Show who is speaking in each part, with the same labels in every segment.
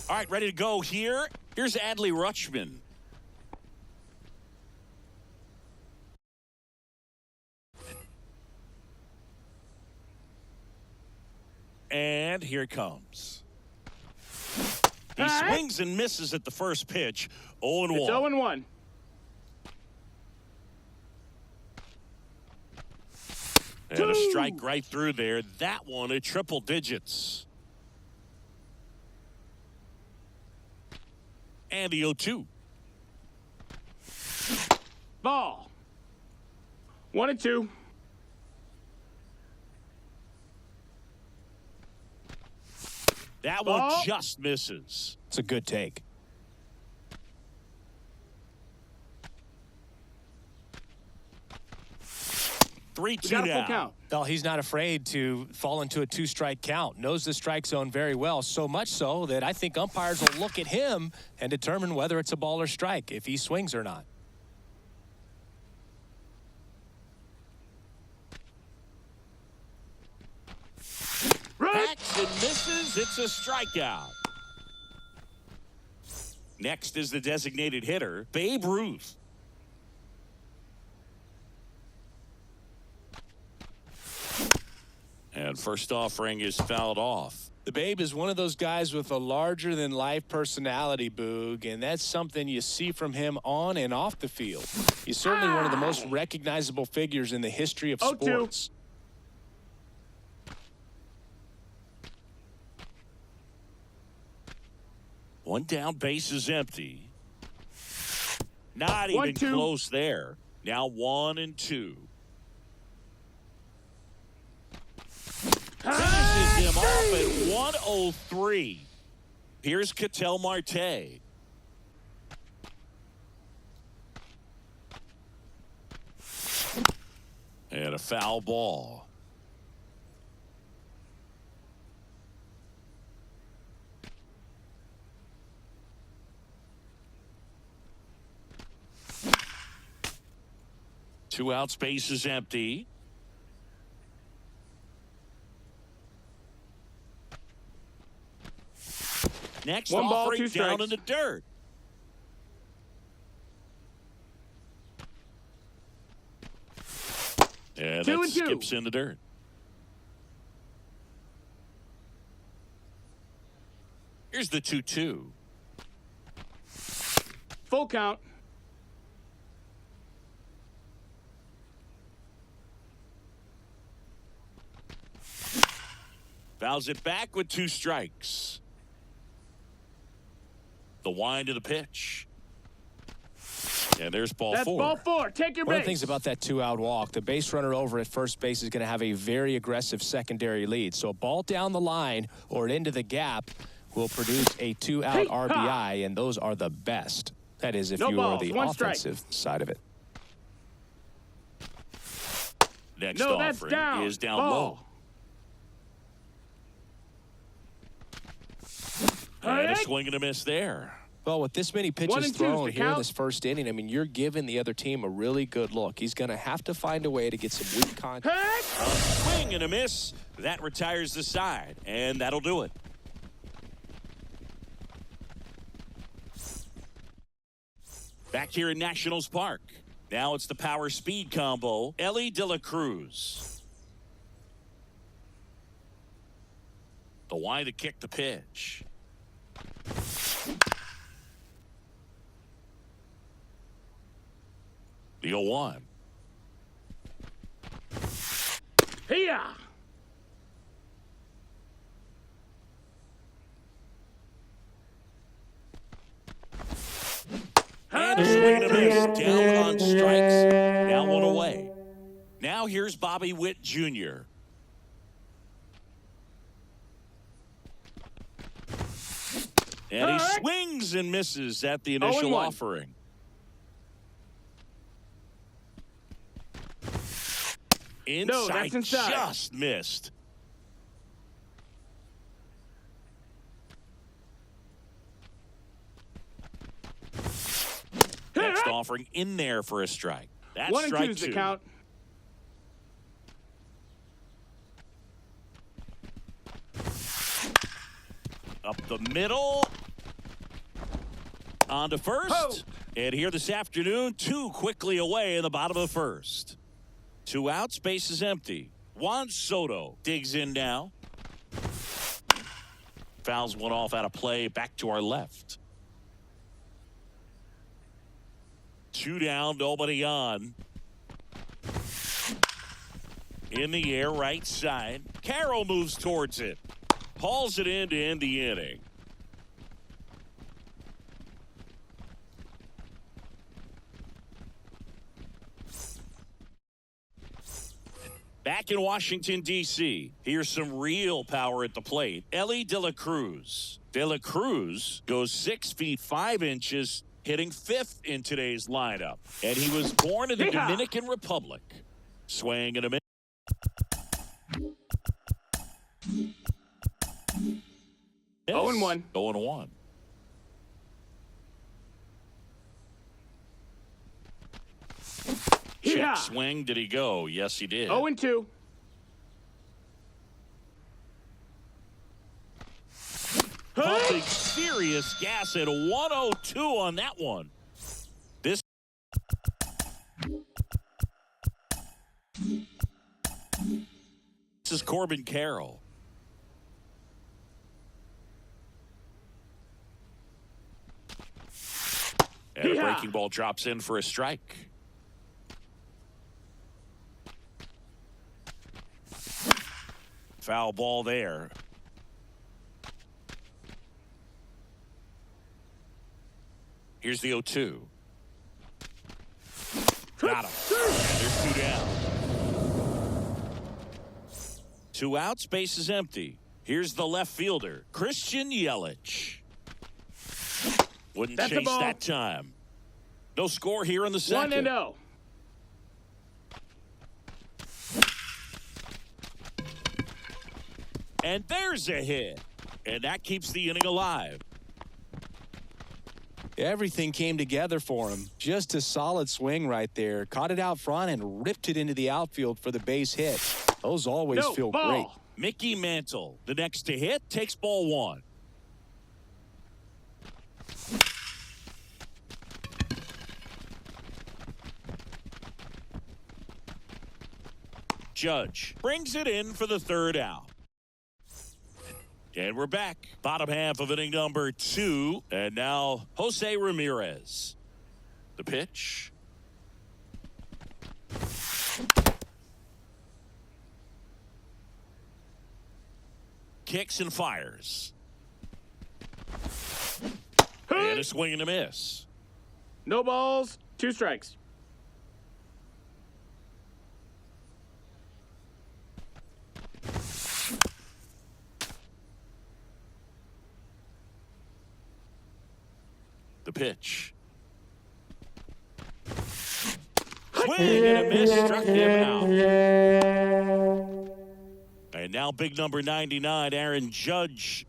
Speaker 1: All right, ready to go here. Here's Adley Rutschman. And here it comes. He swings and misses at the first pitch. 0-1.
Speaker 2: It's 0-1.
Speaker 1: And a strike right through there. That one at triple digits. And the 0-2.
Speaker 2: Ball. 1-2.
Speaker 1: That one just misses.
Speaker 3: It's a good take.
Speaker 1: 3-2 now.
Speaker 2: Count.
Speaker 3: Well, he's not afraid to fall into a two-strike count. Knows the strike zone very well, so much so that I think umpires will look at him and determine whether it's a ball or strike, if he swings or not.
Speaker 1: Hacks and misses. It's a strikeout. Next is the designated hitter, Babe Ruth. And first offering is fouled off.
Speaker 3: The Babe is one of those guys with a larger-than-life personality, Boog, and that's something you see from him on and off the field. He's certainly one of the most recognizable figures in the history of sports.
Speaker 1: One down, base is empty. Not even close there. Now 1-2. Finishes him off at 103. Here's Ketel Marte. And a foul ball. Two out, space is empty. Next offering down in the dirt. And that skips in the dirt. Here's the 2-2.
Speaker 2: Full count.
Speaker 1: Fouls it back with 2 strikes. The wind of the pitch. And there's ball 4.
Speaker 2: That's ball 4. Take your base.
Speaker 3: One of the things about that 2-out walk, the base runner over at first base is going to have a very aggressive secondary lead. So a ball down the line or into the gap will produce a 2-out RBI, and those are the best. That is if you are the offensive side of it.
Speaker 1: Next offering is down low. And a swing and a miss there.
Speaker 3: Well, with this many pitches thrown here in this first inning, I mean, you're giving the other team a really good look. He's going to have to find a way to get some weak contact.
Speaker 1: A swing and a miss. That retires the side, and that'll do it. Back here in Nationals Park. Now it's the power speed combo. Ellie De La Cruz. The wind to kick the pitch. The 0-1.
Speaker 2: Here.
Speaker 1: And a swing and a miss. Down on strikes. Now 1 away. Now here's Bobby Witt Jr. And he swings and misses at the initial offering. Inside, just missed. Next offering in there for a strike. That's strike 2.
Speaker 2: The count.
Speaker 1: Up the middle. On to first.
Speaker 2: Ho!
Speaker 1: And here this afternoon, 2 quickly away in the bottom of the first. 2 outs, base is empty. Juan Soto digs in now. Fouls one off out of play, back to our left. 2 down, nobody on. In the air, right side. Carroll moves towards it. Hauls it in to end the inning. Back in Washington, D.C., here's some real power at the plate. Ellie De La Cruz. De La Cruz goes 6 feet 5 inches, hitting 5th in today's lineup. And he was born in the Dominican Republic. Swing and a miss.
Speaker 2: Yes. 0-1.
Speaker 1: 0-1. Check swing. Did he go? Yes, he did.
Speaker 2: 0-2.
Speaker 1: Pumping serious gas at 102 on that one. This is Corbin Carroll. And a breaking ball drops in for a strike. Foul ball there. Here's the 0-2. Got him. And there's 2 down. 2 outs, base is empty. Here's the left fielder, Christian Yelich. Wouldn't chase that time. No score here in the second.
Speaker 2: 1-0.
Speaker 1: And there's a hit. And that keeps the inning alive.
Speaker 3: Everything came together for him. Just a solid swing right there. Caught it out front and ripped it into the outfield for the base hit. Those always feel great.
Speaker 1: Mickey Mantle, the next to hit, takes ball 1. Judge brings it in for the 3rd out. And we're back. Bottom half of inning number 2. And now Jose Ramirez. The pitch. Kicks and fires. And a swing and a miss.
Speaker 2: No balls, 2 strikes.
Speaker 1: The pitch. Swing and a miss, struck him out. And now big number 99, Aaron Judge.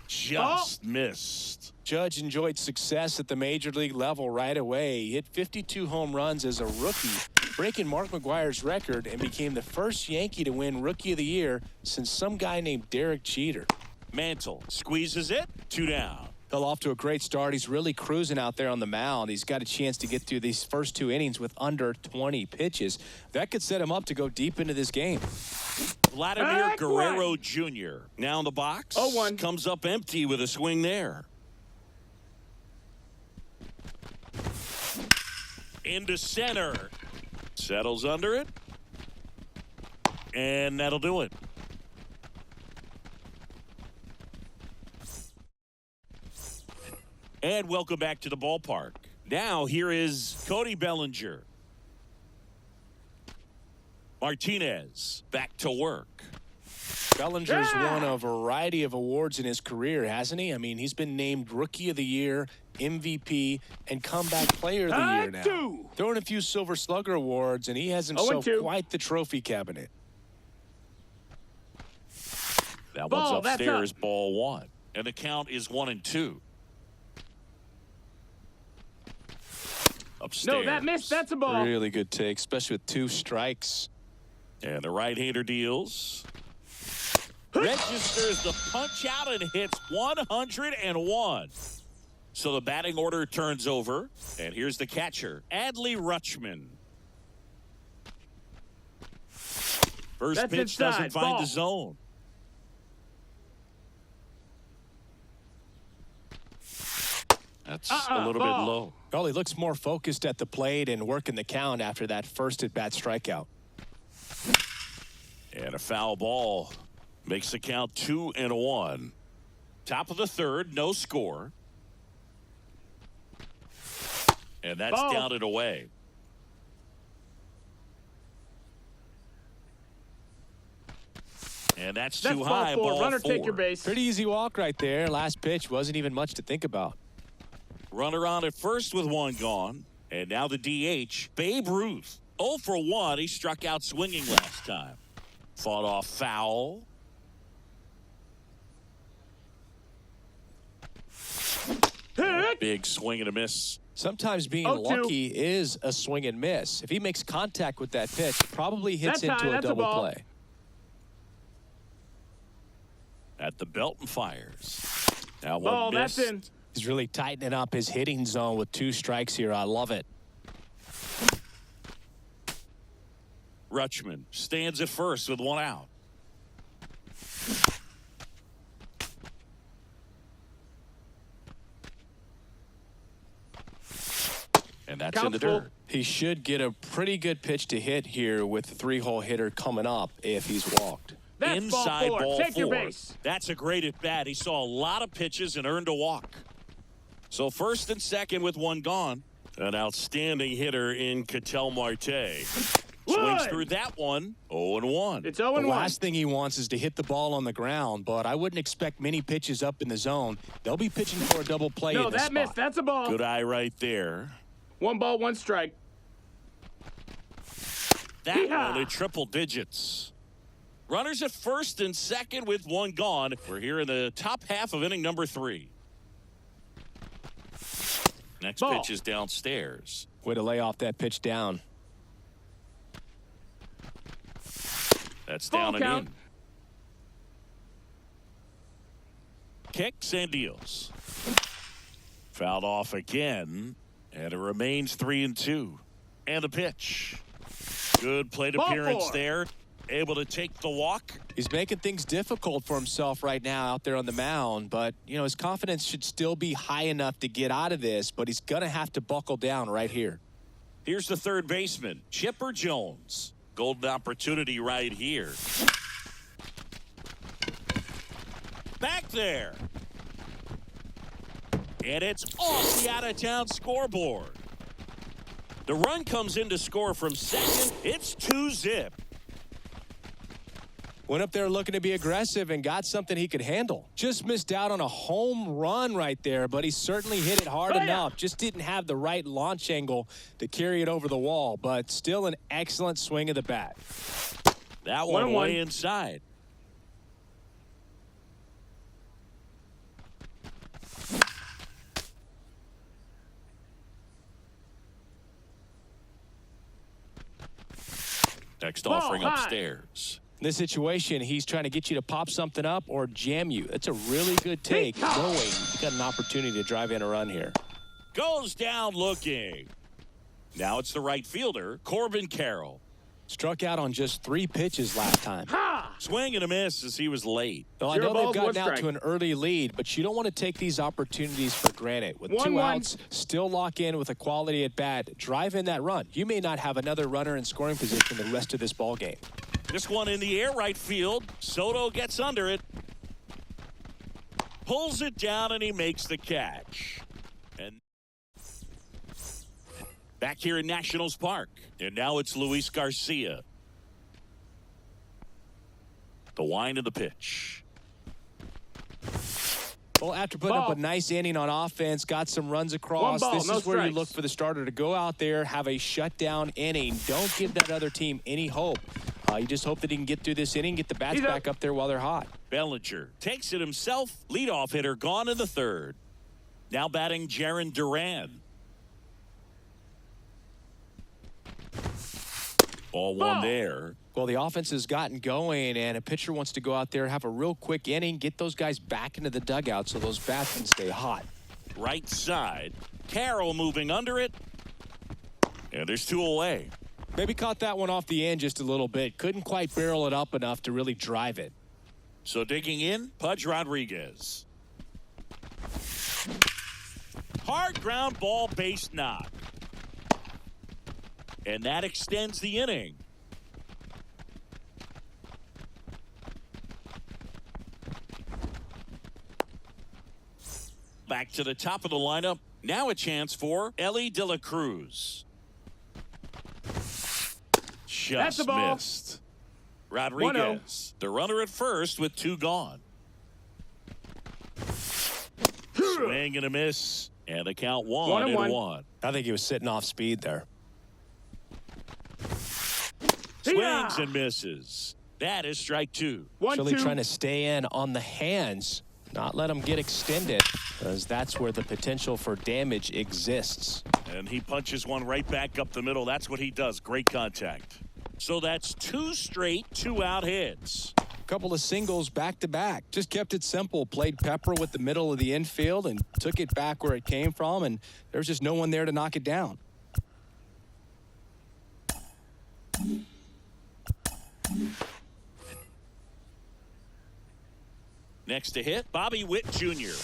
Speaker 1: Just missed.
Speaker 3: Judge enjoyed success at the major league level right away. He hit 52 home runs as a rookie, breaking Mark McGwire's record, and became the first Yankee to win Rookie of the Year since some guy named Derek Jeter.
Speaker 1: Mantle squeezes it, 2 down.
Speaker 3: Fell off to a great start. He's really cruising out there on the mound. He's got a chance to get through these first 2 innings with under 20 pitches. That could set him up to go deep into this game.
Speaker 1: Vladimir Guerrero Jr. now in the box.
Speaker 2: 0-1.
Speaker 1: Comes up empty with a swing there. Into center. Settles under it. And that'll do it. And welcome back to the ballpark. Now here is Cody Bellinger. Martinez back to work.
Speaker 3: Bellinger's won a variety of awards in his career, hasn't he? I mean, he's been named Rookie of the Year, MVP, and Comeback Player of the Year now. Throwing a few Silver Slugger awards, and he has himself quite the trophy cabinet.
Speaker 1: That one's upstairs, ball 1. And the count is 1-2. Upstairs.
Speaker 2: No, that missed. That's a ball.
Speaker 3: Really good take, especially with 2 strikes.
Speaker 1: And the right-hander deals. registers the punch out and hits 101. So the batting order turns over, and here's the catcher, Adley Rutschman. First
Speaker 2: That's
Speaker 1: pitch
Speaker 2: inside.
Speaker 1: doesn't find
Speaker 2: Ball.
Speaker 1: the zone. That's a little bit
Speaker 2: ball.
Speaker 1: low.
Speaker 3: Well, he looks more focused at the plate and working the count after that first at-bat strikeout.
Speaker 1: And a foul ball makes the count 2-1. Top of the third, no score. And that's
Speaker 2: Ball.
Speaker 1: down and away. And that's too high.
Speaker 2: Ball 4.
Speaker 1: Ball
Speaker 2: Runner,
Speaker 1: 4.
Speaker 2: take your base.
Speaker 3: Pretty easy walk right there. Last pitch wasn't even much to think about.
Speaker 1: Runner on at first with one gone. And now the DH, Babe Ruth. 0 for 1. He struck out swinging last time. Fought off foul. Big swing and a miss.
Speaker 3: Sometimes being
Speaker 2: 0-2.
Speaker 3: lucky is a swing and miss. If he makes contact with that pitch, probably hits
Speaker 2: That's high.
Speaker 3: into a
Speaker 2: That's a
Speaker 3: double
Speaker 2: ball.
Speaker 3: play.
Speaker 1: At the belt and fires. Now
Speaker 2: Ball,
Speaker 1: one
Speaker 2: that's
Speaker 1: missed.
Speaker 2: in.
Speaker 3: He's really tightening up his hitting zone with 2 strikes here. I love it.
Speaker 1: Rutschman stands at first with 1 out. And that's in the
Speaker 2: Count's full.
Speaker 1: dirt.
Speaker 3: He should get a pretty good pitch to hit here with the 3-hole hitter coming up if he's walked.
Speaker 2: That's
Speaker 1: Inside
Speaker 2: ball 4.
Speaker 1: ball
Speaker 2: Take your
Speaker 1: 4.
Speaker 2: base.
Speaker 1: That's a great at bat. He saw a lot of pitches and earned a walk. So first and second with 1 gone. An outstanding hitter in Ketel Marte. Swings through that one. 0-1.
Speaker 2: It's
Speaker 3: The
Speaker 2: 0-1.
Speaker 3: last thing he wants is to hit the ball on the ground, but I wouldn't expect many pitches up in the zone. They'll be pitching for a double play
Speaker 2: No,
Speaker 3: in this
Speaker 2: that missed.
Speaker 3: spot.
Speaker 2: That's a ball.
Speaker 1: Good eye right there.
Speaker 2: 1 ball, 1 strike.
Speaker 1: That
Speaker 2: Yeehaw!
Speaker 1: one at triple digits. Runners at first and second with 1 gone. We're here in the top half of inning number 3. Next
Speaker 2: Ball.
Speaker 1: pitch is downstairs.
Speaker 3: Way to lay off that pitch down.
Speaker 1: That's
Speaker 2: Ball
Speaker 1: down and
Speaker 2: count.
Speaker 1: in. Kicks and deals. Fouled off again, and it remains 3-2. And a pitch. Good plate
Speaker 2: Ball
Speaker 1: appearance
Speaker 2: 4.
Speaker 1: there. Able to take the walk.
Speaker 3: He's making things difficult for himself right now out there on the mound, but, you know, his confidence should still be high enough to get out of this, but he's going to have to buckle down right here.
Speaker 1: Here's the third baseman, Chipper Jones. Golden opportunity right here. Back there. And it's off the out-of-town scoreboard. The run comes in to score from second. It's 2-zip.
Speaker 3: Went up there looking to be aggressive and got something he could handle. Just missed out on a home run right there, but he certainly hit it hard enough. Just didn't have the right launch angle to carry it over the wall, but still an excellent swing of the bat.
Speaker 1: That one
Speaker 2: 1-1.
Speaker 1: way inside. Next
Speaker 2: Ball
Speaker 1: offering
Speaker 2: high.
Speaker 1: upstairs.
Speaker 3: In this situation, he's trying to get you to pop something up or jam you. That's a really good take, knowing you got an opportunity to drive in a run here.
Speaker 1: Goes down looking. Now it's the right fielder, Corbin Carroll.
Speaker 3: Struck out on just 3 pitches last time.
Speaker 2: Ha!
Speaker 1: Swing and a miss as he was late.
Speaker 3: Well, I
Speaker 2: 0
Speaker 3: know they've
Speaker 2: balls,
Speaker 3: gotten
Speaker 2: 1
Speaker 3: out
Speaker 2: strike.
Speaker 3: to an early lead, but you don't want to take these opportunities for granted. With 2
Speaker 2: 1-1.
Speaker 3: outs, still lock in with a quality at bat. Drive in that run. You may not have another runner in scoring position the rest of this ball game.
Speaker 1: This one in the air, right field. Soto gets under it. Pulls it down and he makes the catch. And back here in Nationals Park. And now it's Luis Garcia. The wind of the pitch.
Speaker 3: Well, after putting up
Speaker 2: Ball.
Speaker 3: a nice inning on offense, got some runs across,
Speaker 2: 1 ball,
Speaker 3: this
Speaker 2: no
Speaker 3: is where you
Speaker 2: strikes.
Speaker 3: look for the starter to go out there, have a shutdown inning. Don't give that other team any hope. You just hope that he can get through this inning, get the bats
Speaker 2: He's
Speaker 3: back up there while they're hot.
Speaker 1: Bellinger takes it himself. Leadoff hitter gone in the third. Now batting Jarren Duran. Ball one there.
Speaker 3: Well, the offense has gotten going, and a pitcher wants to go out there, have a real quick inning, get those guys back into the dugout so those bats can stay hot.
Speaker 1: Right side. Carroll moving under it. And there's two away.
Speaker 3: Maybe caught that one off the end just a little bit. Couldn't quite barrel it up enough to really drive it.
Speaker 1: So digging in, Pudge Rodriguez. Hard ground ball, base knock. And that extends the inning. Back to the top of the lineup. Now a chance for Ellie De La Cruz.
Speaker 2: That's the ball.
Speaker 1: Missed. Rodriguez, the runner at first with two gone. Swing and a miss. And the count 1-1.
Speaker 3: I think he was sitting off speed there.
Speaker 1: Swings and misses. That is strike two.
Speaker 3: Really trying to stay in on the hands, not let them get extended, because that's where the potential for damage exists.
Speaker 1: And he punches one right back up the middle. That's what he does. Great contact. So that's two straight two-out hits.
Speaker 4: Couple of singles back-to-back. Just kept it simple. Played pepper with the middle of the infield and took it back where it came from, and there's just no one there to knock it down.
Speaker 1: Next to hit, Bobby Witt Jr.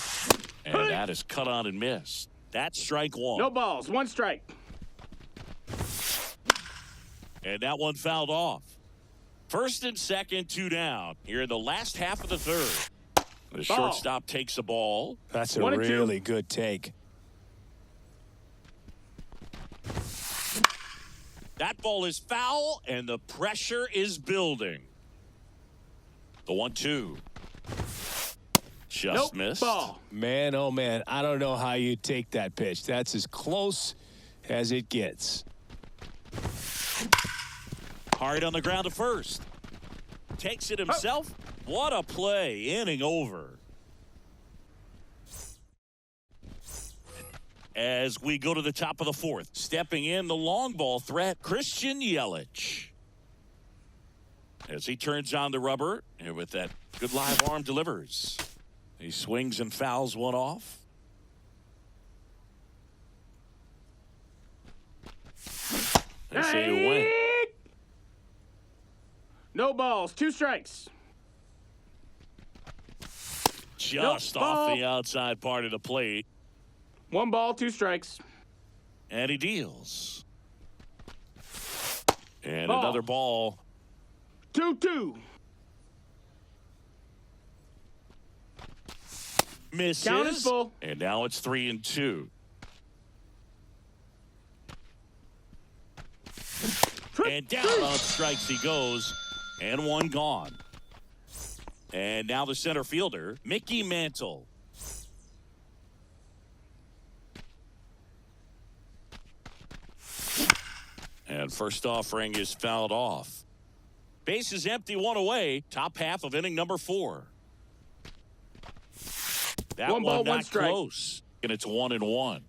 Speaker 1: And that is cut on and missed. That's strike one.
Speaker 2: No balls, one strike.
Speaker 1: And that one fouled off. First and second, two down. Here in the last half of the third. The shortstop takes the ball.
Speaker 3: That's a really good take.
Speaker 1: That ball is foul, and the pressure is building. The 1-2. Just missed.
Speaker 2: Ball.
Speaker 3: Man, oh man, I don't know how you take that pitch. That's as close as it gets.
Speaker 1: Hard on the ground to first. Takes it himself. What a play. Inning over. As we go to the top of the fourth. Stepping in the long ball threat, Christian Yelich. As he turns on the rubber, and with that good live arm delivers. He swings and fouls one off. They say away.
Speaker 2: No balls, two strikes.
Speaker 1: Just off the outside part of the plate.
Speaker 2: One ball, two strikes.
Speaker 1: And he deals. And another ball.
Speaker 2: 2-2.
Speaker 1: Misses.
Speaker 2: Count is full.
Speaker 1: And now it's 3-2. And down on strikes he goes. And one gone. And now the center fielder, Mickey Mantle. And first offering is fouled off. Base is empty, one away. Top half of inning number 4. That
Speaker 2: one ball,
Speaker 1: not
Speaker 2: one strike.
Speaker 1: Close. And it's 1-1.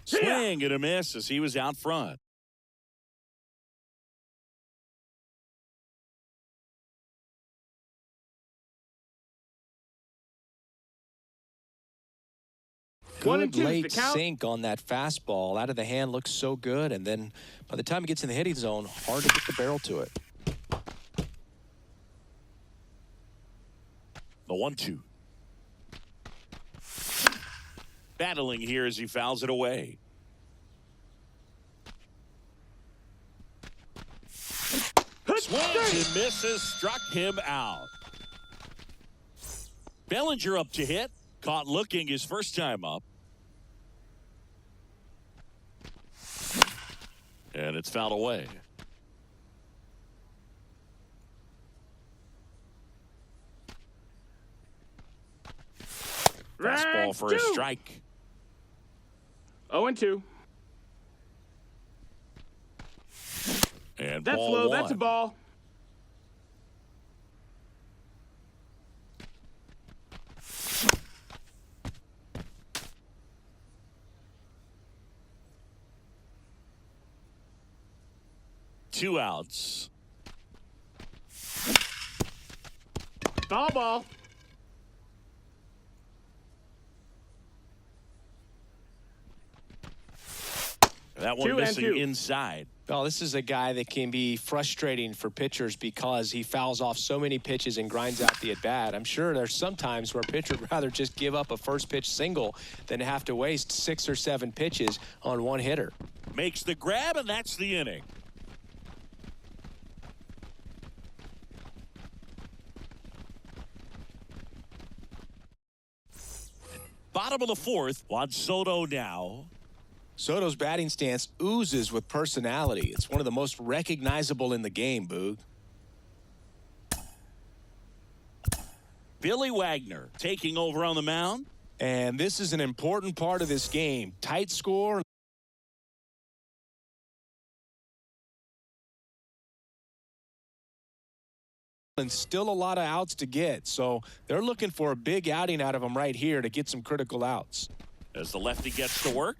Speaker 1: Swing and a miss as he was out front.
Speaker 3: Good late sink on that fastball. Out of the hand, looks so good. And then by the time it gets in the hitting zone, hard to get the barrel to it.
Speaker 1: The 1-2. Battling here as he fouls it away. Swings and misses, struck him out. Bellinger up to hit. Caught looking his first time up. And it's fouled away. Fastball for a strike.
Speaker 2: 0-2.
Speaker 1: And
Speaker 2: that's
Speaker 1: ball
Speaker 2: low.
Speaker 1: one.
Speaker 2: That's a ball.
Speaker 1: 2 outs.
Speaker 2: Ball.
Speaker 1: That one
Speaker 2: 2 and
Speaker 1: missing
Speaker 2: 2.
Speaker 1: inside.
Speaker 3: Well, this is a guy that can be frustrating for pitchers because he fouls off so many pitches and grinds out the at-bat. I'm sure there's some times where a pitcher would rather just give up a first pitch single than have to waste 6 or 7 pitches on one hitter.
Speaker 1: Makes the grab, and that's the inning. Bottom of the 4th, Juan Soto now.
Speaker 3: Soto's batting stance oozes with personality. It's one of the most recognizable in the game, Boog.
Speaker 1: Billy Wagner taking over on the mound.
Speaker 3: And this is an important part of this game. Tight score. And still a lot of outs to get. So they're looking for a big outing out of him right here to get some critical outs.
Speaker 1: As the lefty gets to work.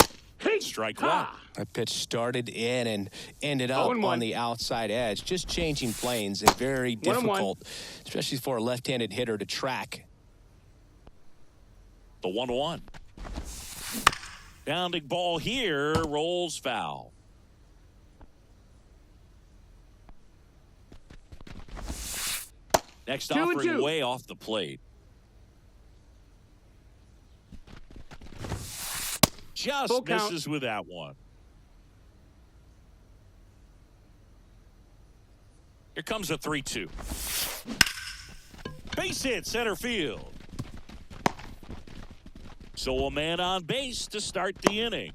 Speaker 1: Strike one.
Speaker 3: That pitch started in and ended up on the outside edge. Just changing planes and very difficult, especially for a left-handed hitter to track.
Speaker 1: The 1-1. Bounding ball here, rolls foul. Next offering way off the plate. Just misses with that one. Here comes a 3-2. Base hit center field. So a man on base to start the inning.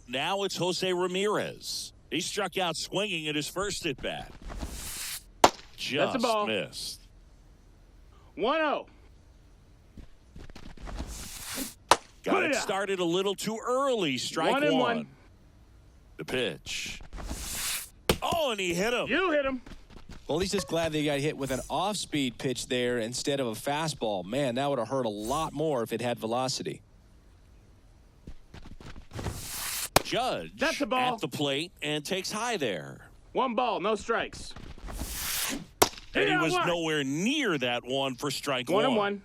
Speaker 1: Now it's Jose Ramirez. He struck out swinging at his first at bat. Just missed.
Speaker 2: 1-0.
Speaker 1: Got it started a little too early. Strike one. The pitch. Oh, and he hit him.
Speaker 2: You hit him.
Speaker 3: Well, he's just glad they got hit with an off-speed pitch there instead of a fastball. Man, that would have hurt a lot more if it had velocity.
Speaker 1: Judge
Speaker 2: That's a ball.
Speaker 1: At the plate and takes high there.
Speaker 2: 1 ball, no strikes.
Speaker 1: And he was nowhere near that one for strike one.
Speaker 2: 1-1.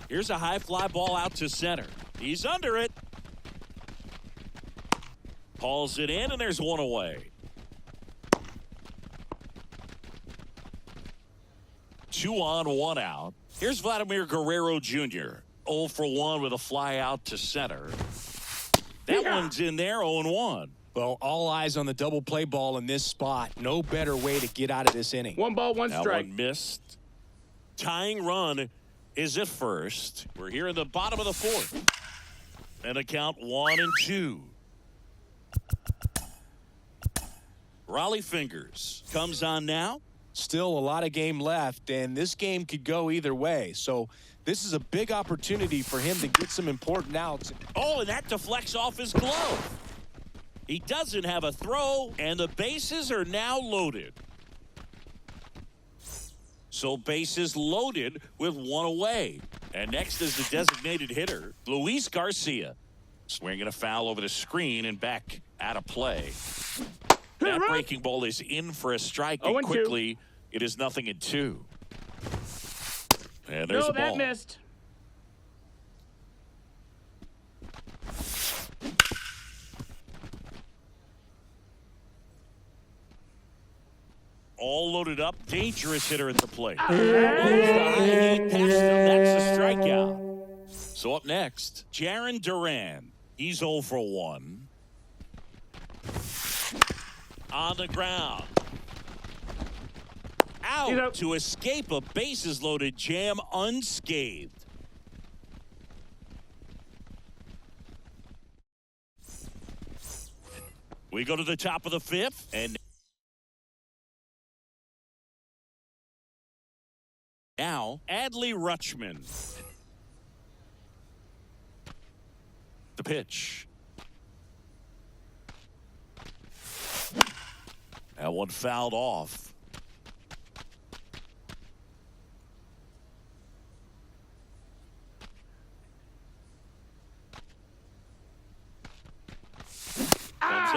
Speaker 1: Here's a high fly ball out to center. He's under it. Hauls it in, and there's one away. 2 on, 1 out. Here's Vladimir Guerrero Jr. 0 for 1 with a fly out to center. That one's in there, 0-1.
Speaker 3: Well, all eyes on the double play ball in this spot. No better way to get out of this inning.
Speaker 2: 1 ball, 1 strike.
Speaker 1: That one missed. Tying run is at first. We're here in the bottom of the 4th. And a count 1-2. Raleigh Fingers comes on now.
Speaker 3: Still a lot of game left, and this game could go either way. So this is a big opportunity for him to get some important outs.
Speaker 1: Oh, and that deflects off his glove. He doesn't have a throw, and the bases are now loaded. So bases loaded with 1 away. And next is the designated hitter, Luis Garcia. Swinging a foul over the screen and back out of play. That breaking ball is in for a strike, and quickly it is 0-2. And there's a ball.
Speaker 2: That missed.
Speaker 1: All loaded up, dangerous hitter at the plate. That's a strikeout. So up next, Jaron Duran. He's 0 for 1. On the ground. Out to escape a bases-loaded jam unscathed. We go to the top of the 5th, and now Adley Rutschman. The pitch. That one fouled off.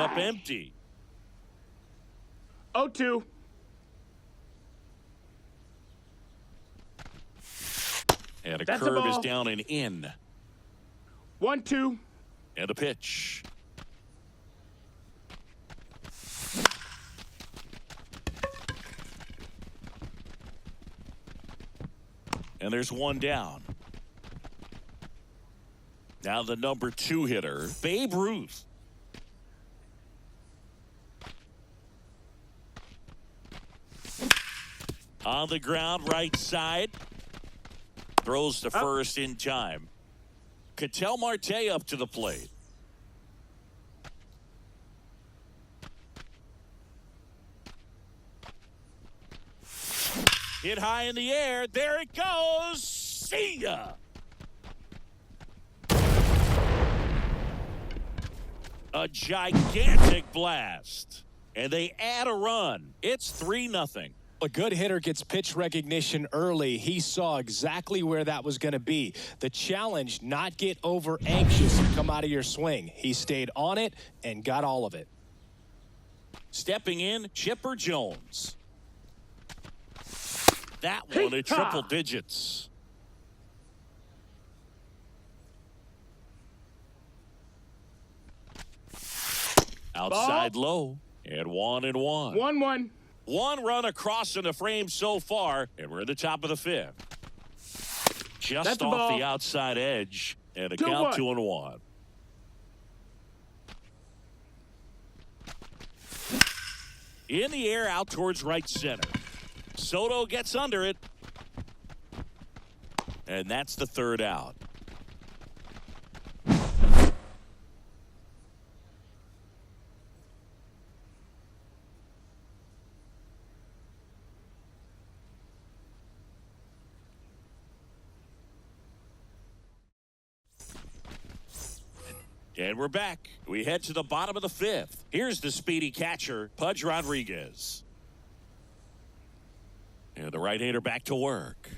Speaker 1: up empty.
Speaker 2: 0-2.
Speaker 1: And a
Speaker 2: That's a
Speaker 1: curve is
Speaker 2: ball.
Speaker 1: down and in.
Speaker 2: 1-2.
Speaker 1: And a pitch. And there's one down. Now the number 2 hitter, Babe Ruth. On the ground, right side. Throws to first in time. Ketel Marte up to the plate. Hit high in the air. There it goes. See ya. A gigantic blast. And they add a run. It's 3-0.
Speaker 3: A good hitter gets pitch recognition early. He saw exactly where that was going to be. The challenge, not get over anxious and come out of your swing. He stayed on it and got all of it.
Speaker 1: Stepping in, Chipper Jones. That one at triple digits. Outside low. And 1-1.
Speaker 2: 1-1.
Speaker 1: One run across in the frame so far, and we're at the top of the 5th. Just
Speaker 2: That's
Speaker 1: off
Speaker 2: ball.
Speaker 1: the outside edge, and a
Speaker 2: 2-1.
Speaker 1: count 2-1. In the air, out towards right center. Soto gets under it, and that's the 3rd out. And we're back. We head to the bottom of the 5th. Here's the speedy catcher, Pudge Rodriguez. And the right-hander back to work.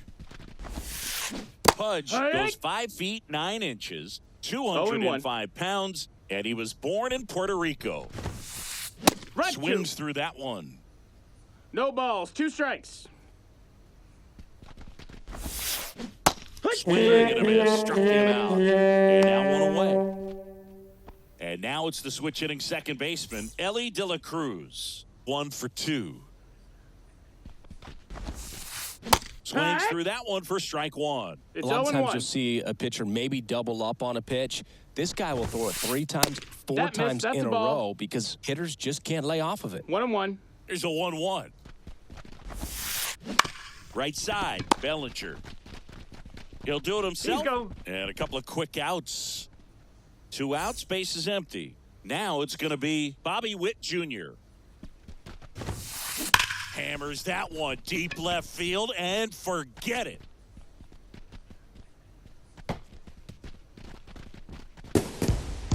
Speaker 1: Pudge goes 5 feet 9 inches, 205 pounds, and he was born in Puerto Rico.
Speaker 2: Right
Speaker 1: Swings through that one.
Speaker 2: No balls. 2 strikes.
Speaker 1: Swing and a miss. Struck him out. And now 1 away. And now it's the switch hitting second baseman, Ellie De La Cruz. 1 for 2. Swings through that one for strike 1.
Speaker 2: It's
Speaker 3: A lot of times
Speaker 2: 0-1.
Speaker 3: you'll see a pitcher maybe double up on a pitch. This guy will throw it 3 times, 4
Speaker 2: That missed.
Speaker 3: times
Speaker 2: That's
Speaker 3: in
Speaker 2: a
Speaker 3: a
Speaker 2: ball.
Speaker 3: row because hitters just can't lay off of it.
Speaker 2: 1-1.
Speaker 1: Here's a 1-1. Right side, Bellinger. He'll do it himself.
Speaker 2: Go.
Speaker 1: And a couple of quick outs. 2 outs, base is empty. Now it's going to be Bobby Witt Jr. Hammers that one deep left field and forget it.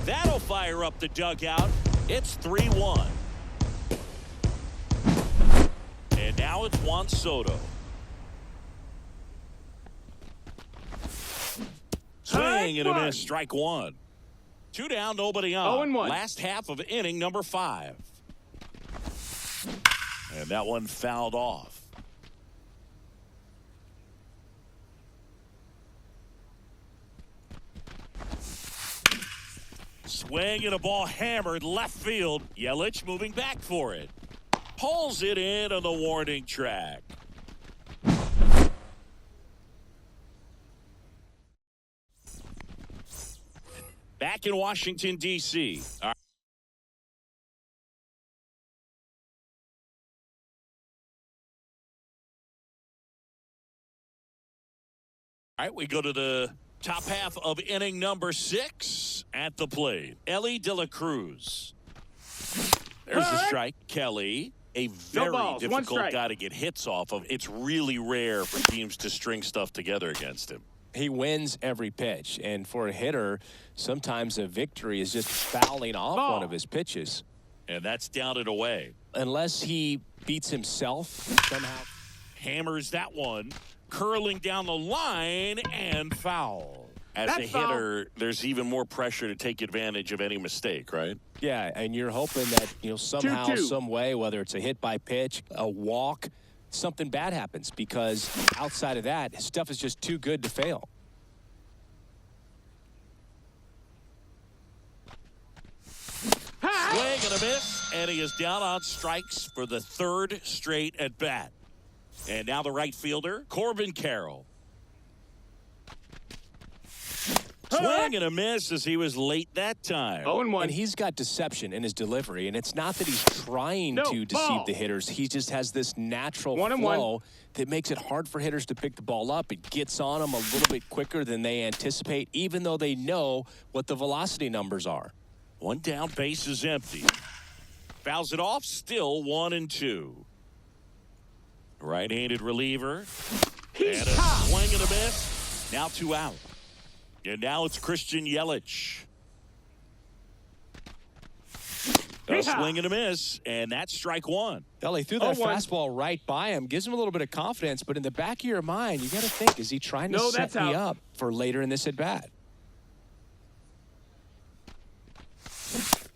Speaker 1: That'll fire up the dugout. It's 3-1. And now it's Juan Soto. Swing and a miss, strike 1. 2 down, nobody on.
Speaker 2: 0-1.
Speaker 1: Last half of inning number 5. And that one fouled off. Swing and a ball hammered left field. Yelich moving back for it. Pulls it in on the warning track. Back in Washington, D.C. All right, we go to the top half of inning number 6 at the plate. Ellie De La Cruz. There's the strike. Kelly, a very
Speaker 2: balls, 1
Speaker 1: difficult
Speaker 2: strike.
Speaker 1: guy to get hits off of. It's really rare for teams to string stuff together against him.
Speaker 3: He wins every pitch, and for a hitter, sometimes a victory is just fouling off one of his pitches.
Speaker 1: And that's down and away.
Speaker 3: Unless he beats himself somehow.
Speaker 1: Hammers that one, curling down the line and foul. As
Speaker 2: That's
Speaker 1: a
Speaker 2: foul.
Speaker 1: hitter, there's even more pressure to take advantage of any mistake, right?
Speaker 3: Yeah, and you're hoping that, somehow,
Speaker 2: 2-2.
Speaker 3: some way, whether it's a hit by pitch, a walk, something bad happens, because outside of that, stuff is just too good to fail.
Speaker 1: Swing and a miss, and he is down on strikes for the third straight at bat. And now the right fielder, Corbin Carroll. Swing and a miss as he was late that time.
Speaker 2: 0-1.
Speaker 3: And he's got deception in his delivery, and it's not that he's trying
Speaker 2: No,
Speaker 3: to deceive
Speaker 2: ball.
Speaker 3: the hitters. He just has this natural
Speaker 2: 1-1.
Speaker 3: flow that makes it hard for hitters to pick the ball up. It gets on them a little bit quicker than they anticipate, even though they know what the velocity numbers are.
Speaker 1: One down, base is empty. Fouls it off, still 1-2. Right-handed reliever.
Speaker 2: He's
Speaker 1: And a
Speaker 2: top.
Speaker 1: swing and a miss. Now 2 out. And now it's Christian Yelich. A
Speaker 2: Yeehaw.
Speaker 1: swing and a miss, and that's strike 1.
Speaker 3: He threw that
Speaker 2: 0-1.
Speaker 3: fastball right by him, gives him a little bit of confidence, but in the back of your mind, you got to think, is he trying to
Speaker 2: No,
Speaker 3: set
Speaker 2: that's
Speaker 3: me
Speaker 2: out.
Speaker 3: up for later in this at-bat?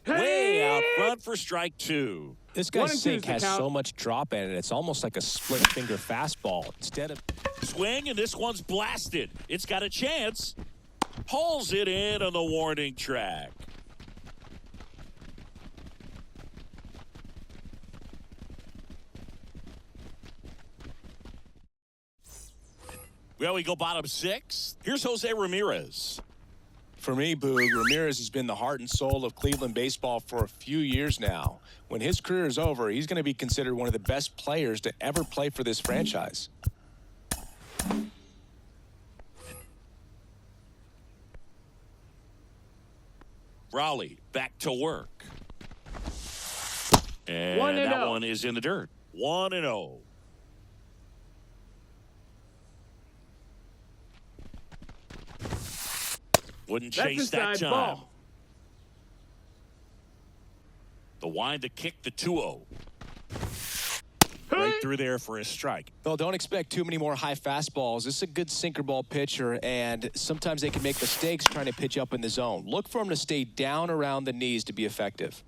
Speaker 1: Way out front for strike 2.
Speaker 3: This
Speaker 2: 1-2
Speaker 3: guy's
Speaker 2: is
Speaker 3: sink
Speaker 2: the
Speaker 3: has
Speaker 2: count.
Speaker 3: so much drop in it, it's almost like a split-finger fastball. Instead of
Speaker 1: Swing, and this one's blasted. It's got a chance. Pulls it in on the warning track. Well, we go bottom 6. Here's Jose Ramirez.
Speaker 3: For me, Boog, Ramirez has been the heart and soul of Cleveland baseball for a few years now. When his career is over, he's going to be considered one of the best players to ever play for this franchise.
Speaker 1: Raleigh back to work. And
Speaker 2: 1-0.
Speaker 1: that one is in the dirt. 1-0. Wouldn't
Speaker 2: That's
Speaker 1: chase that
Speaker 2: inside
Speaker 1: time.
Speaker 2: ball.
Speaker 1: The wind to kick the 2-0. Right through there for a strike.
Speaker 3: Well, don't expect too many more high fastballs. This is a good sinker ball pitcher, and sometimes they can make mistakes trying to pitch up in the zone. Look for him to stay down around the knees to be effective.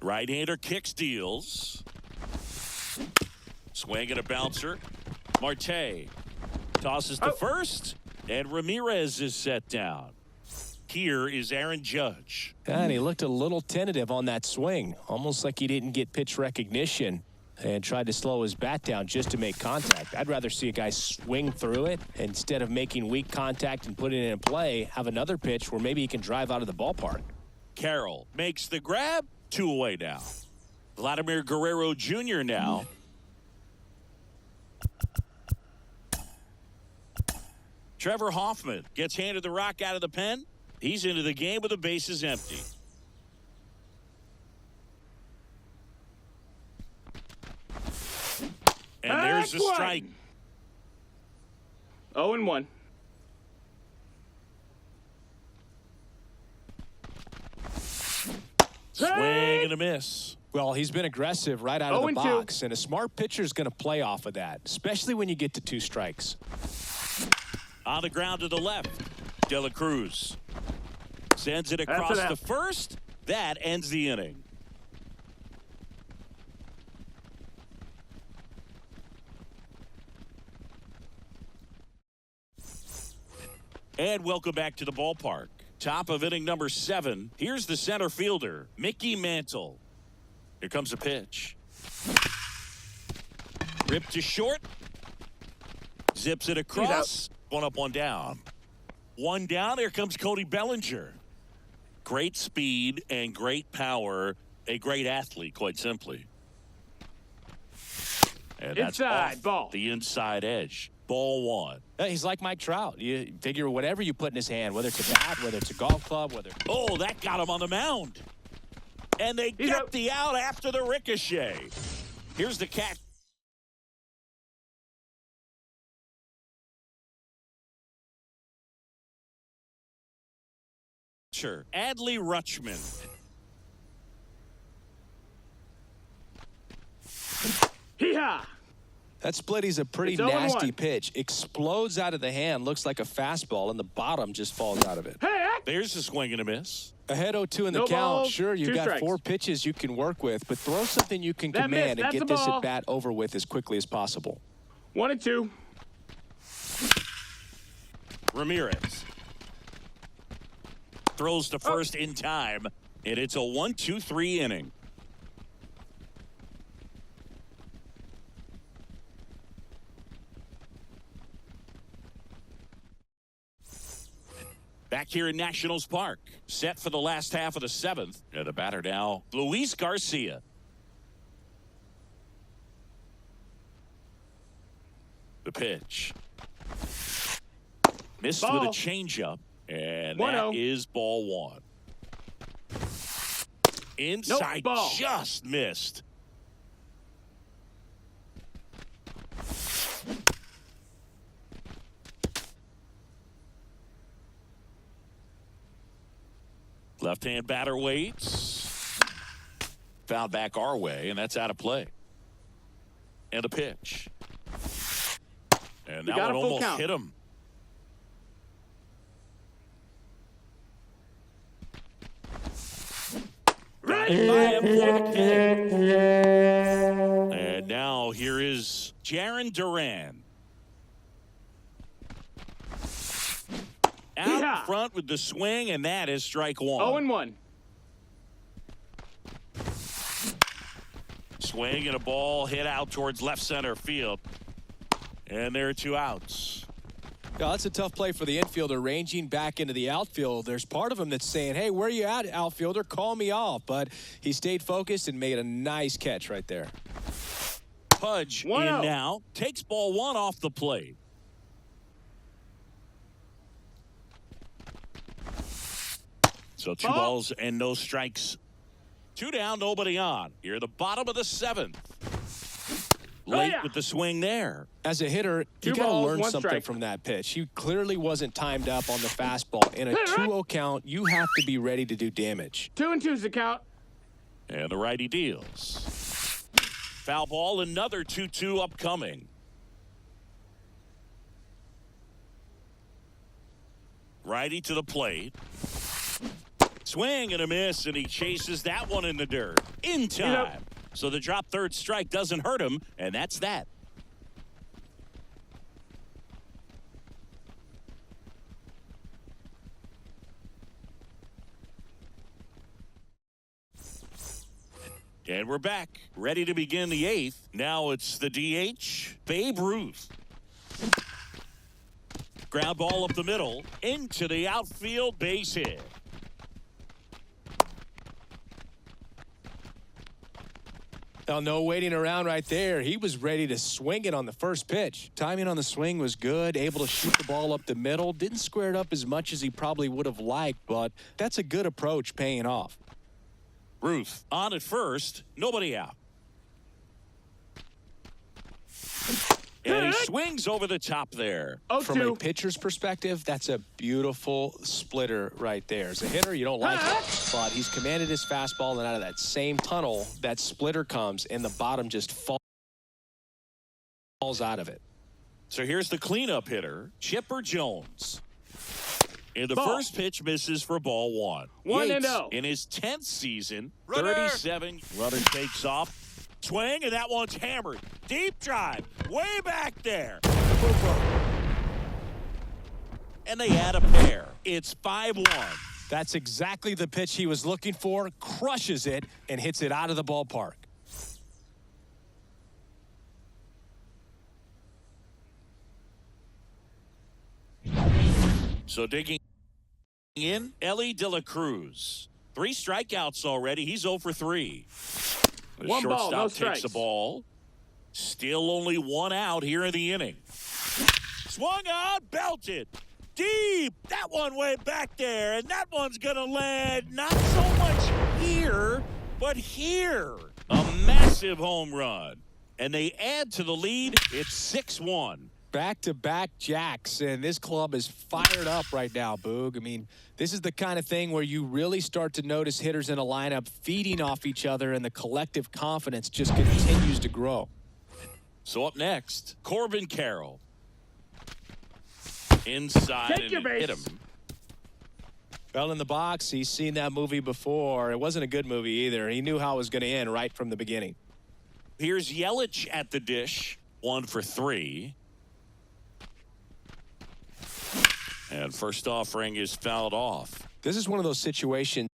Speaker 1: Right-hander kick steals. Swing and a bouncer. Marte tosses to first, and Ramirez is set down. Here is Aaron Judge.
Speaker 3: And he looked a little tentative on that swing, almost like he didn't get pitch recognition and tried to slow his bat down just to make contact. I'd rather see a guy swing through it instead of making weak contact and putting it in play, have another pitch where maybe he can drive out of the ballpark.
Speaker 1: Carroll makes the grab. 2 away now. Vladimir Guerrero Jr. now. Trevor Hoffman gets handed the rock out of the pen. He's into the game with the bases empty. And there's the strike.
Speaker 2: 0-1.
Speaker 1: Swing and a miss.
Speaker 3: Well, he's been aggressive right out of the
Speaker 2: 0-2.
Speaker 3: box, and a smart pitcher is going to play off of that, especially when you get to 2 strikes.
Speaker 1: On the ground to the left. De La Cruz sends it across
Speaker 2: an
Speaker 1: the
Speaker 2: out.
Speaker 1: first. That ends the inning. And welcome back to the ballpark. Top of inning number 7. Here's the center fielder, Mickey Mantle. Here comes a pitch. Ripped to short. Zips it across. One up, one down. One down. Here comes Cody Bellinger. Great speed and great power. A great athlete, quite simply. And that's
Speaker 2: Inside,
Speaker 1: off
Speaker 2: ball.
Speaker 1: the inside edge. Ball 1.
Speaker 3: He's like Mike Trout. You figure whatever you put in his hand, whether it's a bat, whether it's a golf club, whether...
Speaker 1: Oh, that got him on the mound. And they
Speaker 2: He's
Speaker 1: get
Speaker 2: out.
Speaker 1: the out after the ricochet. Here's the catch. Adley Rutschman.
Speaker 2: Hee-haw!
Speaker 4: That splitty's a pretty
Speaker 2: It's 0-1.
Speaker 4: nasty pitch. Explodes out of the hand, looks like a fastball, and the bottom just falls out of it.
Speaker 2: Hey,
Speaker 1: There's a swing and a miss.
Speaker 4: Ahead 0-2 in the
Speaker 2: No
Speaker 4: count.
Speaker 2: balls,
Speaker 4: Sure, you've
Speaker 2: 2
Speaker 4: got
Speaker 2: strikes.
Speaker 4: 4 pitches you can work with, but throw something you can
Speaker 2: That
Speaker 4: command
Speaker 2: missed.
Speaker 4: and
Speaker 2: That's
Speaker 4: get
Speaker 2: a
Speaker 4: this
Speaker 2: ball.
Speaker 4: at bat over with as quickly as possible.
Speaker 2: 1-2.
Speaker 1: Ramirez throws to first in time, and it's a 1-2-3 inning. Back here in Nationals Park, set for the last half of the 7th. And the batter now, Luis Garcia. The pitch. Missed
Speaker 2: Ball.
Speaker 1: with a changeup, and
Speaker 2: 1-0.
Speaker 1: that is ball 1. Inside,
Speaker 2: ball.
Speaker 1: just missed. Left-hand batter waits. Foul back our way, and that's out of play. And a pitch. And that
Speaker 2: got
Speaker 1: one
Speaker 2: a full
Speaker 1: almost
Speaker 2: count.
Speaker 1: hit him. Got him by him for the kill. And now here is Jaron Duran. Out
Speaker 2: Yeehaw.
Speaker 1: front with the swing, and that is strike 1.
Speaker 2: 0-1.
Speaker 1: Swing and a ball hit out towards left center field. And there are 2 outs.
Speaker 4: Yeah, that's a tough play for the infielder, ranging back into the outfield. There's part of him that's saying, hey, where are you at, outfielder? Call me off. But he stayed focused and made a nice catch right there.
Speaker 1: Pudge in
Speaker 2: 1-0.
Speaker 1: now. Takes ball 1 off the plate. So 2
Speaker 2: Ball.
Speaker 1: balls and no strikes. 2 down, nobody on. Here, the bottom of the 7th. Late
Speaker 2: yeah.
Speaker 1: with the swing there.
Speaker 4: As a hitter, you
Speaker 2: 2
Speaker 4: got to
Speaker 2: balls,
Speaker 4: learn
Speaker 2: 1
Speaker 4: something
Speaker 2: strike.
Speaker 4: from that pitch. He clearly wasn't timed up on the fastball. In a 2-0 count, you have to be ready to do damage.
Speaker 2: 2-2's the count.
Speaker 1: And the righty deals. Foul ball, another 2-2 upcoming. Righty to the plate. Swing and a miss, and he chases that one in the dirt. In time. So the drop third strike doesn't hurt him, and that's that. And we're back, ready to begin the 8th. Now it's the DH, Babe Ruth. Ground ball up the middle, into the outfield, base hit.
Speaker 4: Now, no waiting around right there. He was ready to swing it on the first pitch. Timing on the swing was good, able to shoot the ball up the middle. Didn't square it up as much as he probably would have liked, but that's a good approach paying off.
Speaker 1: Ruth on at first, nobody out. And he swings over the top there.
Speaker 4: From a
Speaker 2: 0-2.
Speaker 4: pitcher's perspective, that's a beautiful splitter right there. As a hitter, you don't like it, but he's commanded his fastball, and out of that same tunnel, that splitter comes, and the bottom just falls out of it.
Speaker 1: So here's the cleanup hitter, Chipper Jones. And the
Speaker 2: Ball.
Speaker 1: first pitch misses for ball 1.
Speaker 2: 1-0.
Speaker 1: In his 10th season,
Speaker 2: Runner.
Speaker 1: 37. Runner takes off. Swing, and that one's hammered. Deep drive, way back there. And they add a pair. It's 5-1.
Speaker 4: That's exactly the pitch he was looking for, crushes it, and hits it out of the ballpark.
Speaker 1: So digging in, Ellie De La Cruz. 3 strikeouts already. He's 0 for 3. The
Speaker 2: 1 ball,
Speaker 1: shortstop
Speaker 2: no
Speaker 1: takes
Speaker 2: strikes.
Speaker 1: the ball. Still only 1 out here in the inning. Swung on, belted. Deep. That one way back there. And that one's going to land not so much here, but here. A massive home run. And they add to the lead. It's 6-1.
Speaker 4: Back-to-back jacks, and this club is fired up right now, Boog. I mean, this is the kind of thing where you really start to notice hitters in a lineup feeding off each other, and the collective confidence just continues to grow.
Speaker 1: So up next, Corbin Carroll. Inside
Speaker 2: Take your
Speaker 1: and hit
Speaker 2: base.
Speaker 1: him.
Speaker 3: Well, in the box, he's seen that movie before. It wasn't a good movie either. He knew how it was going to end right from the beginning.
Speaker 1: Here's Yelich at the dish. 1 for 3. And first offering is fouled off.
Speaker 3: This is one of those situations.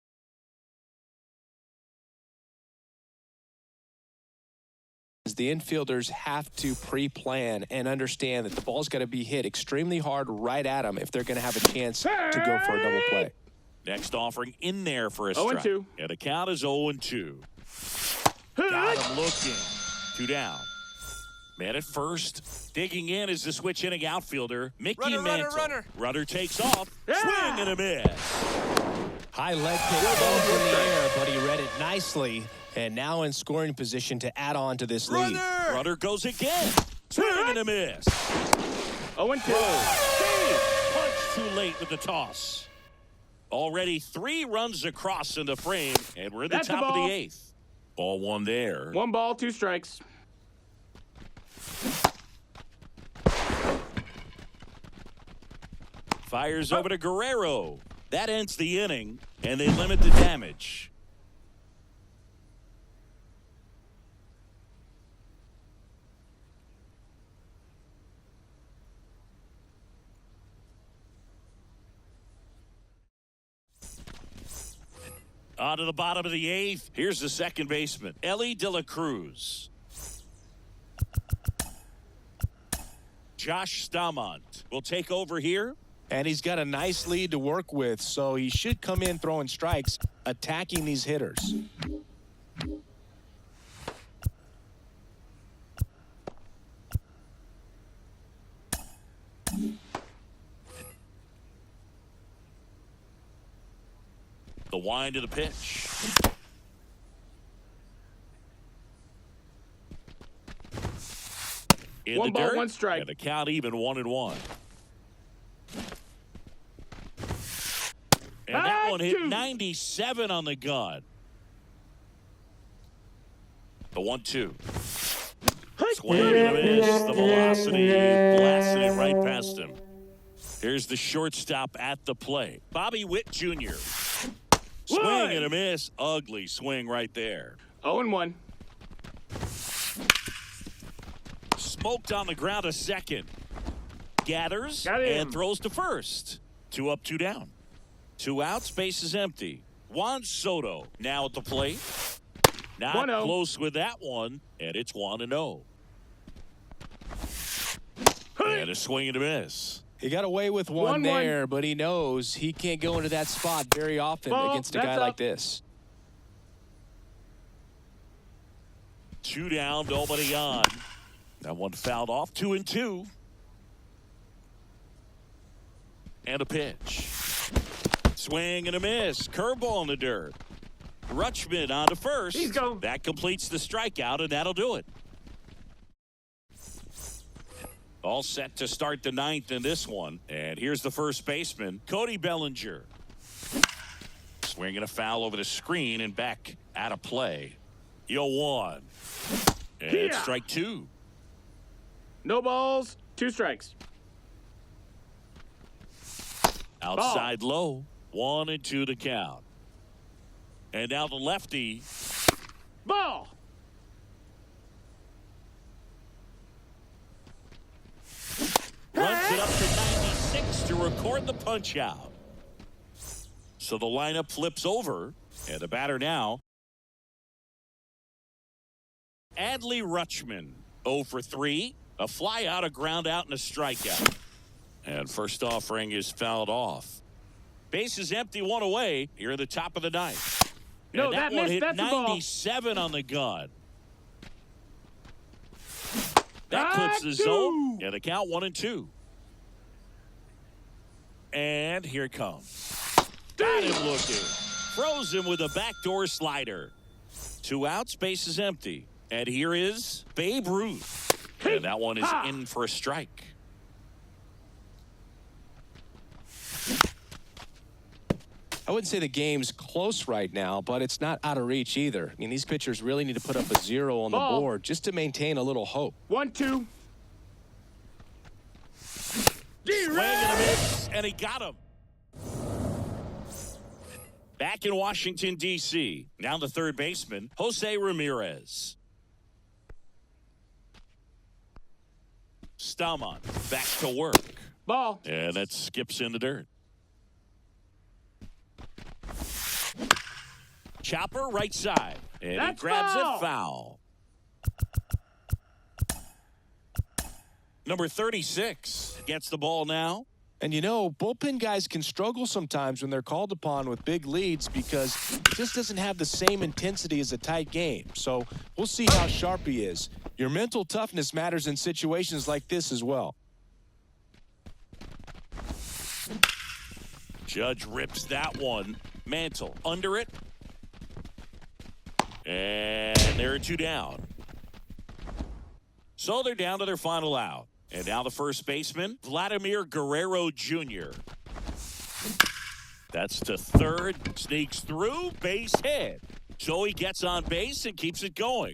Speaker 3: The infielders have to pre-plan and understand that the ball's got to be hit extremely hard right at them if they're going to have a chance to go for a double play.
Speaker 1: Next offering in there for a
Speaker 2: 0-2.
Speaker 1: strike. And the count is 0-2. Got him looking. 2 down. Man at first. Digging in is the switch hitting outfielder, Mickey Mantle. Runner takes off. Swing and a miss.
Speaker 3: High leg kick both in the air, but he read it nicely. And now in scoring position to add on to this lead.
Speaker 1: Runner goes again. Swing and a miss.
Speaker 2: 0-2.
Speaker 1: Punch too late with the toss. Already 3 runs across in the frame, and we're in the
Speaker 2: That's the
Speaker 1: top of
Speaker 2: ball.
Speaker 1: the 8th. Ball 1 there.
Speaker 2: 1 ball, 2 strikes.
Speaker 1: Fires over to Guerrero. That ends the inning, and they limit the damage. On to the bottom of the 8th. Here's the second baseman, Ellie De La Cruz. Josh Stamont will take over here.
Speaker 3: And he's got a nice lead to work with, so he should come in throwing strikes, attacking these hitters.
Speaker 1: The wind of the pitch. In
Speaker 2: 1
Speaker 1: the
Speaker 2: ball,
Speaker 1: dirt,
Speaker 2: 1 strike.
Speaker 1: and the count even 1-1. And that one hit 97 on the gun. The 1-2. Swing and a miss. The velocity blasted it right past him. Here's the shortstop at the plate, Bobby Witt Jr. Swing and a miss. Ugly swing right there.
Speaker 2: 0-1.
Speaker 1: Smoked on the ground a second. Gathers
Speaker 2: Got him.
Speaker 1: and throws to first. 2 up, 2 down. 2 outs, base is empty. Juan Soto now at the plate. Not
Speaker 2: 1-0.
Speaker 1: close with that one, and it's 1-0. And a swing and a miss.
Speaker 3: He got away with one
Speaker 2: 1-1.
Speaker 3: there, but he knows he can't go into that spot very often
Speaker 2: Ball,
Speaker 3: against a
Speaker 2: that's
Speaker 3: guy
Speaker 2: up.
Speaker 3: like this.
Speaker 1: 2 down, nobody on. That one fouled off. 2-2. And a pitch. Swing and a miss. Curveball in the dirt. Rutschman on to first.
Speaker 2: He's gone.
Speaker 1: That completes the strikeout, and that'll do it. All set to start the 9th in this one. And here's the first baseman, Cody Bellinger. Swinging a foul over the screen and back out of play. 0-1. And
Speaker 2: Yeah.
Speaker 1: strike 2.
Speaker 2: No balls, 2 strikes.
Speaker 1: Outside low. 1-2 to count. And now the lefty.
Speaker 2: Ball.
Speaker 1: Runs it up to 96 to record the punch out. So the lineup flips over, and the batter now, Adley Rutschman. 0 for 3, a fly out, a ground out, and a strikeout. And first offering is fouled off. Base is empty, 1 away. Here in the top of the 9th.
Speaker 2: No,
Speaker 1: And
Speaker 2: that
Speaker 1: one
Speaker 2: missed.
Speaker 1: hit
Speaker 2: That's the ball.
Speaker 1: 97 on the gun. That clips the
Speaker 2: 2.
Speaker 1: zone, and the count 1-2. And here it comes. Got him looking. Froze him with a backdoor slider. 2 outs, base is empty. And here is Babe Ruth. And that one is in for a strike.
Speaker 4: I wouldn't say the game's close right now, but it's not out of reach either. I mean, these pitchers really need to put up a 0 on the
Speaker 2: Ball.
Speaker 4: board just to maintain a little hope.
Speaker 2: 1-2.
Speaker 1: Swing and a miss, and he got him. Back in Washington, D.C., now the third baseman, Jose Ramirez. Stalmon back to work.
Speaker 2: Ball.
Speaker 1: And that skips in the dirt. Chopper right side. And
Speaker 2: That's
Speaker 1: he grabs
Speaker 2: foul.
Speaker 1: it foul. Number 36 gets the ball now.
Speaker 4: And you know, bullpen guys can struggle sometimes when they're called upon with big leads because it just doesn't have the same intensity as a tight game. So we'll see how sharp he is. Your mental toughness matters in situations like this as well.
Speaker 1: Judge rips that one. Mantle under it. And there are 2 down. So they're down to their final out. And now the first baseman, Vladimir Guerrero Jr. That's to third. Sneaks through. Base hit. So he gets on base and keeps it going.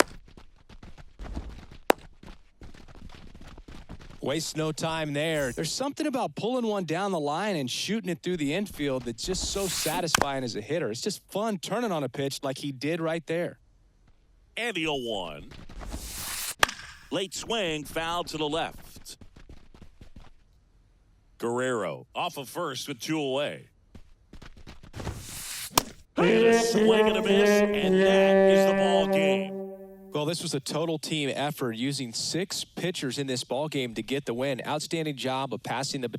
Speaker 4: Wastes no time there. There's something about pulling one down the line and shooting it through the infield that's just so satisfying as a hitter. It's just fun turning on a pitch like he did right there.
Speaker 1: And the 0-1. Late swing, foul to the left. Guerrero off of first with 2 away. And a swing and a miss, and that is the ball game.
Speaker 4: Well, this was a total team effort using 6 pitchers in this ball game to get the win. Outstanding job of passing the baton.